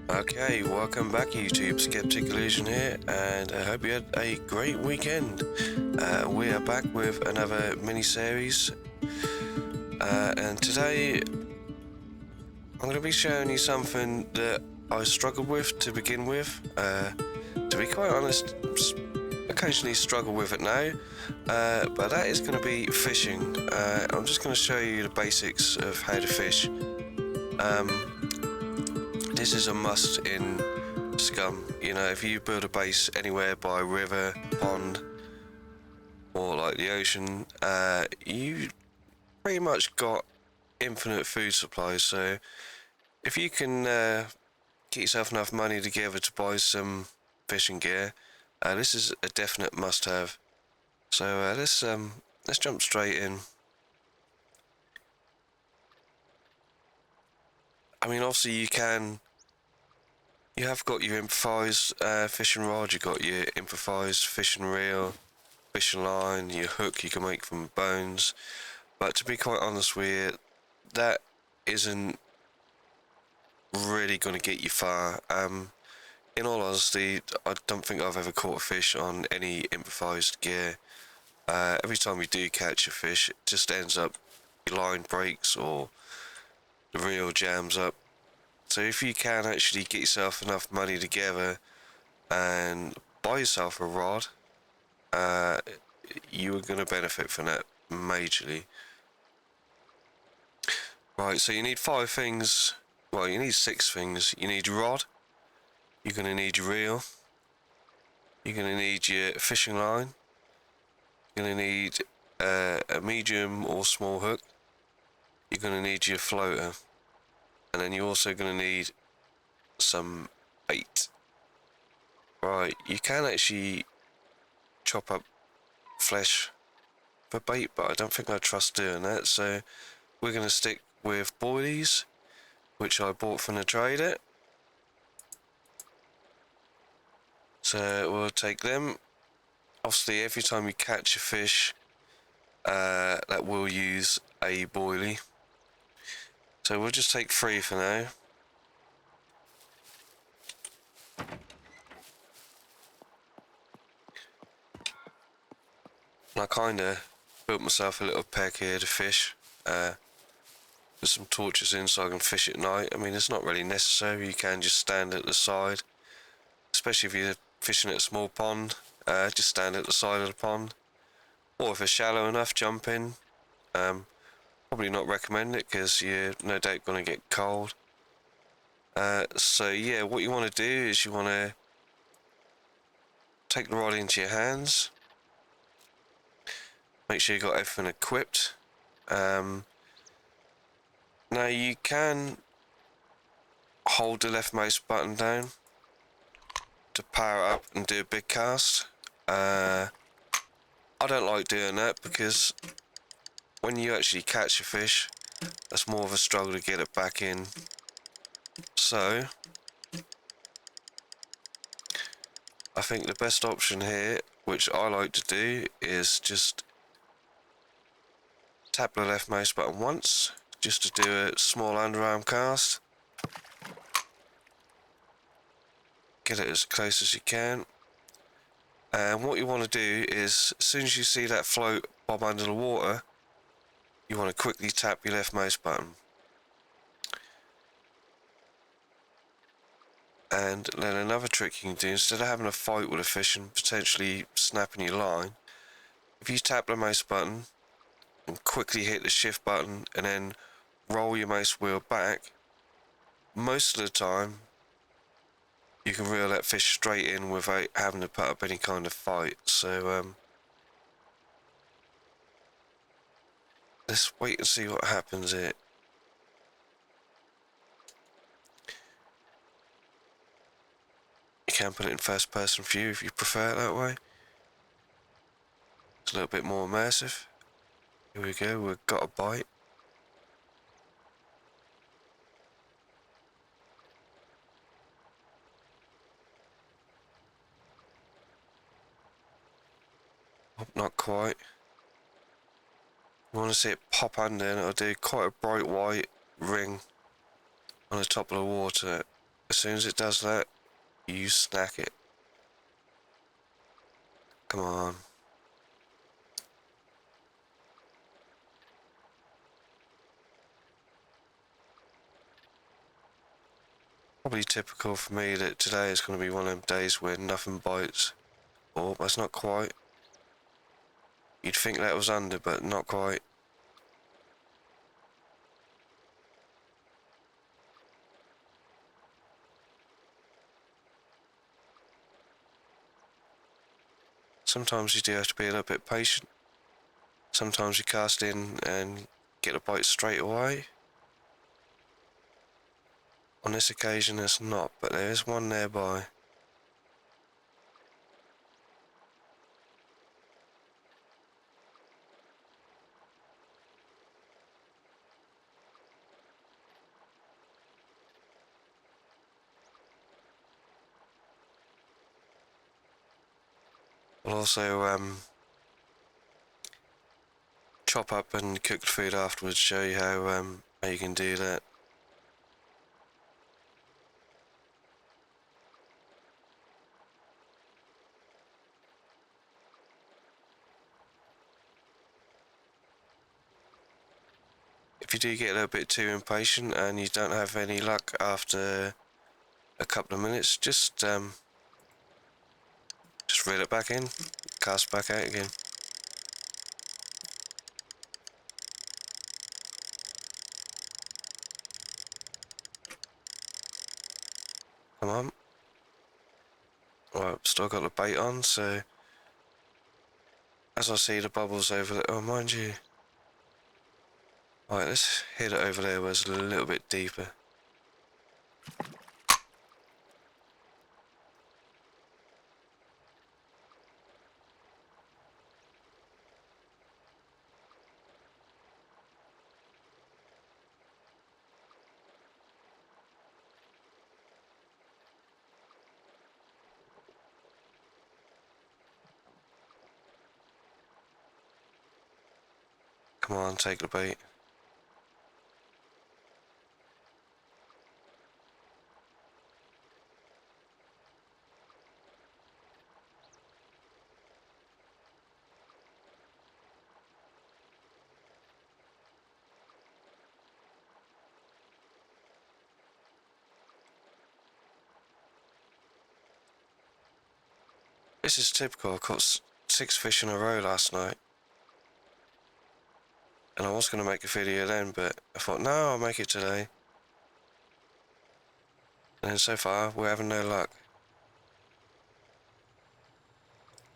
Okay, welcome back YouTube, Skeptic Illusion here, and I hope you had a great weekend. We are back with another mini-series, and today I'm going to be showing you something that I struggled with to begin with. To be quite honest, occasionally struggle with it now, but that is going to be fishing. I'm just going to show you the basics of how to fish. This is a must in Scum. You know, if you build a base anywhere by a river, pond, or like the ocean, you pretty much got infinite food supplies. So if you can get yourself enough money together to buy some fishing gear, this is a definite must-have. So let's jump straight in. I mean, obviously you have got your improvised fishing rod, you got your improvised fishing reel, fishing line, your hook you can make from bones. But to be quite honest with you, that isn't really going to get you far. In all honesty, I don't think I've ever caught a fish on any improvised gear. Every time you do catch a fish, it just ends up your line breaks or the reel jams up. So if you can actually get yourself enough money together and buy yourself a rod, you are going to benefit from that majorly. Right, so you need 5 things. Well, you need 6 things. You need your rod, you're going to need your reel, you're going to need your fishing line, you're going to need a medium or small hook, you're going to need your floater, and then you're also going to need some bait. Right, you can actually chop up flesh for bait, but I don't think I trust doing that, so we're going to stick with boilies, which I bought from the trader. So we'll take them. Obviously, every time you catch a fish, that will use a boilie. So we'll just take 3 for now. And I kinda built myself a little peg here to fish. Put some torches in so I can fish at night. I mean, it's not really necessary. You can just stand at the side, especially if you're fishing at a small pond. Just stand at the side of the pond, or if it's shallow enough, jump in. Probably not recommend it because you're no doubt going to get cold. So yeah, what you want to do is you want to take the rod into your hands. Make sure you got everything equipped. Now you can hold the left mouse button down to power up and do a big cast. I don't like doing that because when you actually catch a fish, that's more of a struggle to get it back in. So I think the best option here, which I like to do, is just tap the left mouse button once, just to do a small underarm cast. Get it as close as you can. And what you want to do is, as soon as you see that float bob under the water, you want to quickly tap your left mouse button. And then another trick you can do, instead of having a fight with a fish and potentially snapping your line, if you tap the mouse button and quickly hit the shift button and then roll your mouse wheel back, most of the time you can reel that fish straight in without having to put up any kind of fight. So let's wait and see what happens here. You can put it in first person view if you prefer it that way. It's a little bit more immersive. Here we go, we've got a bite. Oh, not quite. You want to see it pop under and it'll do quite a bright white ring on the top of the water. As soon as it does that, you snack it. Come on. Probably typical for me that today is going to be one of them days where nothing bites. Oh, that's not quite. You'd think that was under, but not quite. Sometimes you do have to be a little bit patient. Sometimes you cast in and get a bite straight away. On this occasion it's not, but there is one nearby. I'll also chop up and cook the food afterwards, show you how you can do that. If you do get a little bit too impatient and you don't have any luck after a couple of minutes, just reel it back in, cast back out again. Come on. Right, still got the bait on, so as I see the bubbles over there, oh mind you. Right, let's hit it over there where it's a little bit deeper. Come on, take the bait. This is typical. I caught 6 fish in a row last night. And I was going to make a video then, but I thought, no, I'll make it today. And so far, we're having no luck.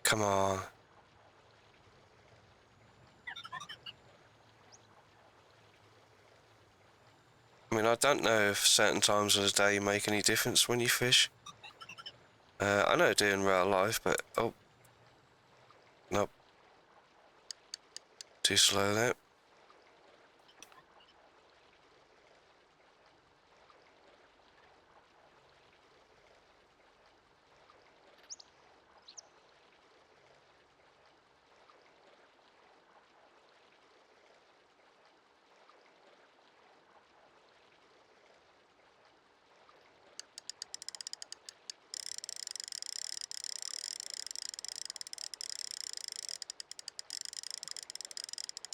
Come on. I mean, I don't know if certain times of the day make any difference when you fish. I know it do in real life, but oh, nope, too slow there.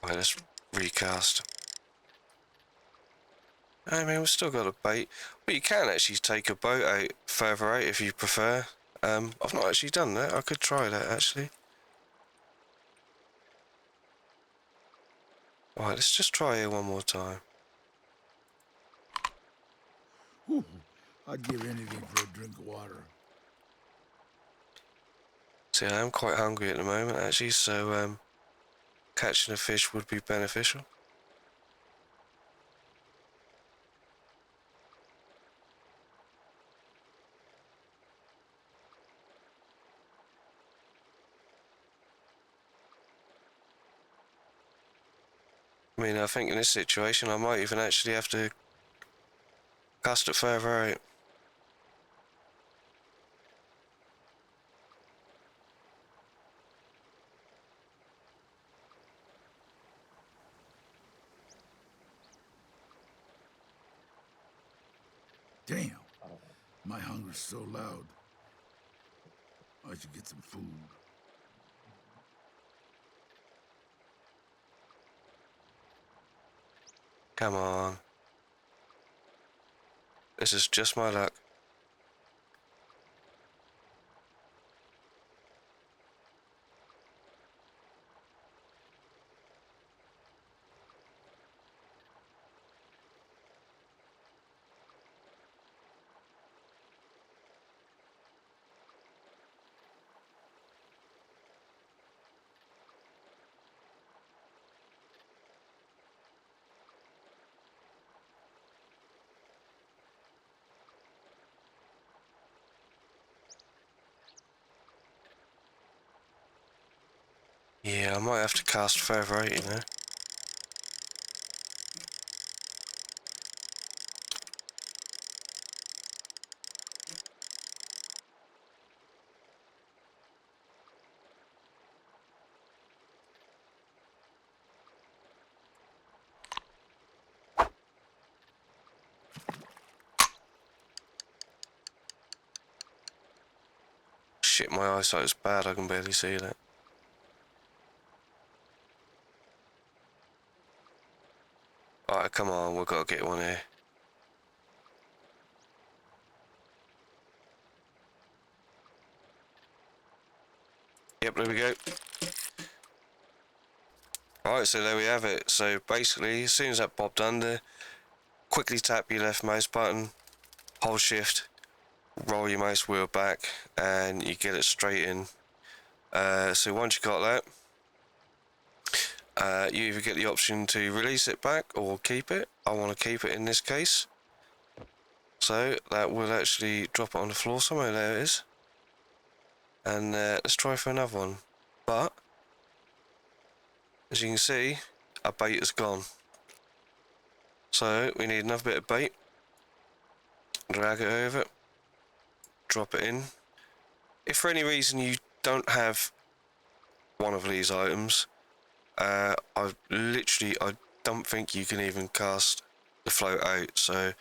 Right, let's recast. I mean, we've still got a bait. But you can actually take a boat out further out if you prefer. I've not actually done that. I could try that actually. Right, let's just try here one more time. Whew, I'd give anything for a drink of water. See, I am quite hungry at the moment actually, so catching a fish would be beneficial. I mean, I think in this situation I might even actually have to cast it further out. Damn, My hunger's so loud. I should get some food. Come on. This is just my luck. Yeah, I might have to cast further out, you know. Shit, my eyesight is bad, I can barely see that. Alright, come on, we've got to get one here. Yep, there we go. Alright, so there we have it. So basically, as soon as that bobbed under, quickly tap your left mouse button, hold shift, roll your mouse wheel back, and you get it straight in. So once you got that, you either get the option to release it back or keep it. I want to keep it in this case. So that will actually drop it on the floor somewhere. There it is. And let's try for another one. But as you can see, our bait is gone. So we need another bit of bait. Drag it over. Drop it in. If for any reason you don't have one of these items, I don't think you can even cast the float out, so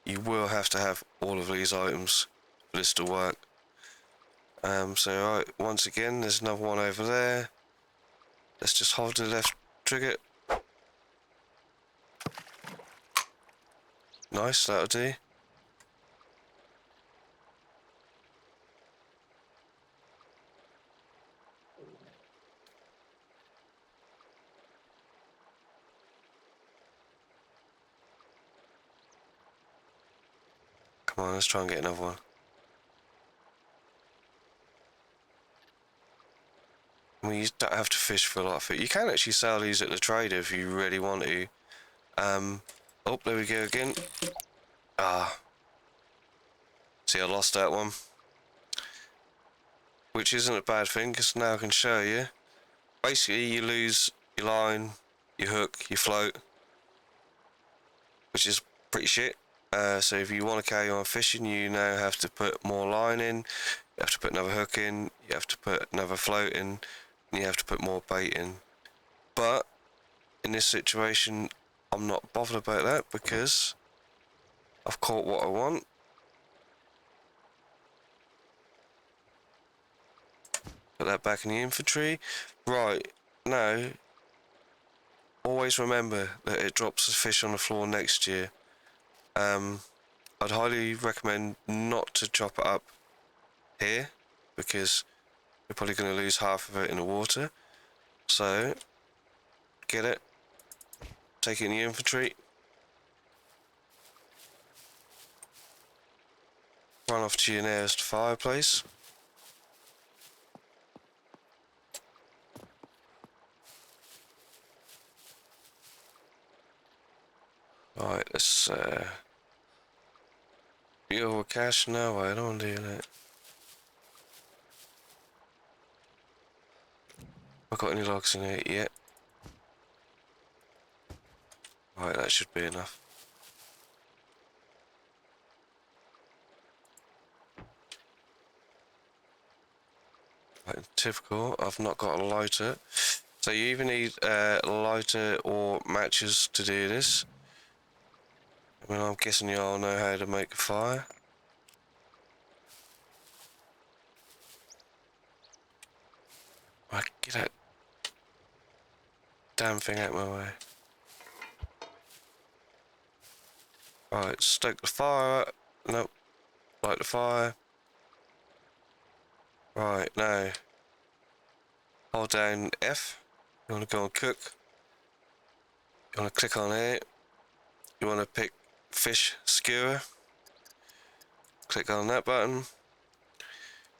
you will have to have all of these items for this to work. So right, once again, there's another one over there. Let's just hold the left trigger. Nice, that'll do. Come on, let's try and get another one. I mean, you don't have to fish for a lot of it. You can actually sell these at the trader if you really want to. Oh, there we go again. Ah. See, I lost that one. Which isn't a bad thing, because now I can show you. Basically, you lose your line, your hook, your float, which is pretty shit. So if you want to carry on fishing, you now have to put more line in, you have to put another hook in, you have to put another float in, and you have to put more bait in. But in this situation, I'm not bothered about that because I've caught what I want. Put that back in the inventory. Right, now, always remember that it drops the fish on the floor next year. I'd highly recommend not to chop it up here because you're probably going to lose half of it in the water. So, get it, take it in the inventory, run off to your nearest fireplace. Alright, let's be over cash. No, I don't want to do that. I've got any logs in it yet? Right, that should be enough. Right, typical, I've not got a lighter. So you either need a lighter or matches to do this. I mean, I'm guessing you all know how to make a fire. damn thing out my way. Right, stoke the fire up. Nope. Light the fire. Right, now. Hold down F. You want to go and cook. You want to click on it. You want to pick fish skewer. Click on that button.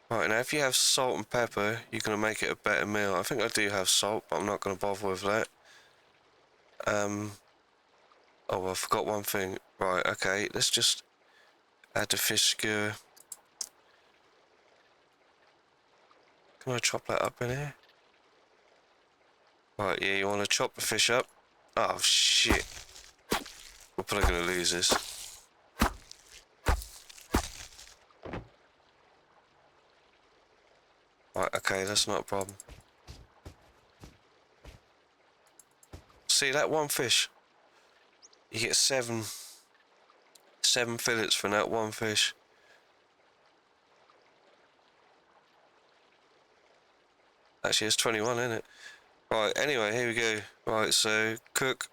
Right, now if you have salt and pepper, you're going to make it a better meal. I think I do have salt, but I'm not going to bother with that. Oh, I forgot one thing. Right, okay, let's just add the fish skewer. Can I chop that up in here? Right, yeah, you want to chop the fish up. Oh, shit. We're probably going to lose this. Right, okay, that's not a problem. See, that one fish, you get seven fillets from that one fish. Actually, it's 21, isn't it? Right, anyway, here we go. Right, so cook.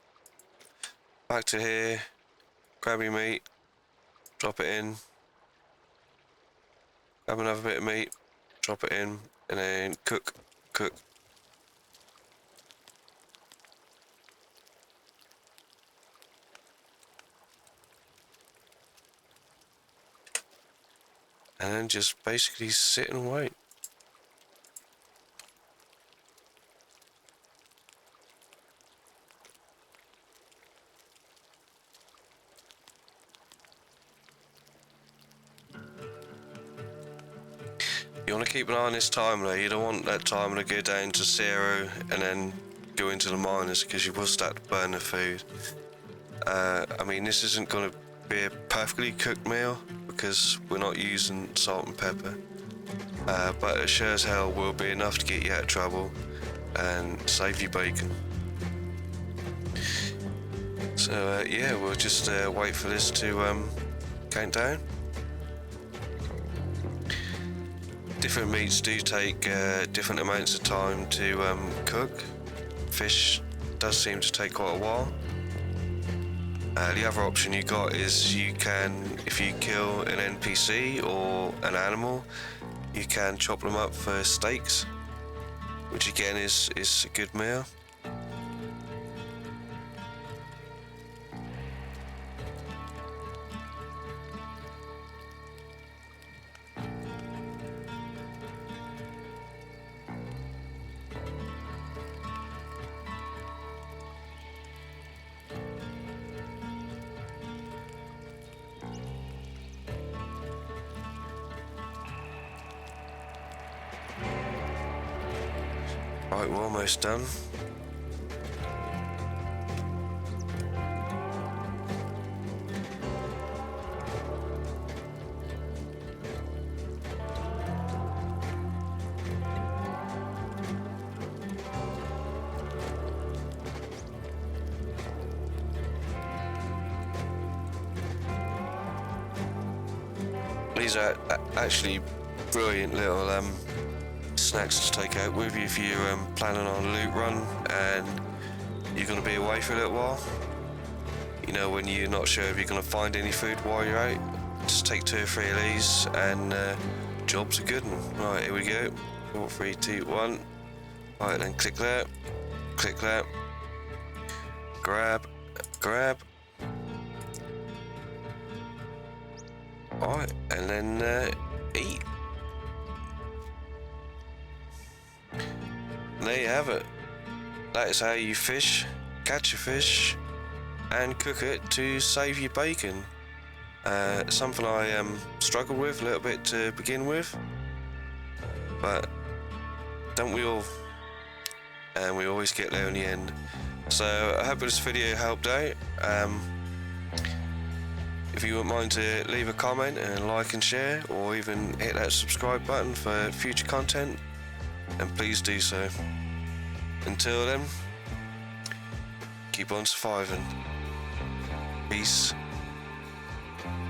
Back to here. Grab your meat. Drop it in. Grab another bit of meat. Drop it in. And then cook. Cook. And then just basically sit and wait. You want to keep an eye on this timer. You don't want that timer to go down to 0 and then go into the minus, because you will start to burn the food. I mean, this isn't going to be a perfectly cooked meal because we're not using salt and pepper, but it sure as hell will be enough to get you out of trouble and save you bacon. So yeah, we'll just wait for this to count down. Different meats do take different amounts of time to cook. Fish does seem to take quite a while. The other option you got is you can, if you kill an NPC or an animal, you can chop them up for steaks, which again is a good meal. Right, we're almost done. These are actually brilliant little snacks to take out with you if you're planning on a loot run and you're going to be away for a little while. You know, when you're not sure if you're going to find any food while you're out, just take 2 or 3 of these and jobs are good. Right, here we go. 4, 3, 2, 1. Right, then click that. Click that. Grab. Grab. Alright, and then eat. And there you have it. That is how you fish, catch a fish, and cook it to save your bacon. Something I struggled with a little bit to begin with, but don't we all? And we always get there in the end. So I hope this video helped out. If you wouldn't mind to leave a comment and like and share, or even hit that subscribe button for future content, then please do so. Until then, keep on surviving. Peace.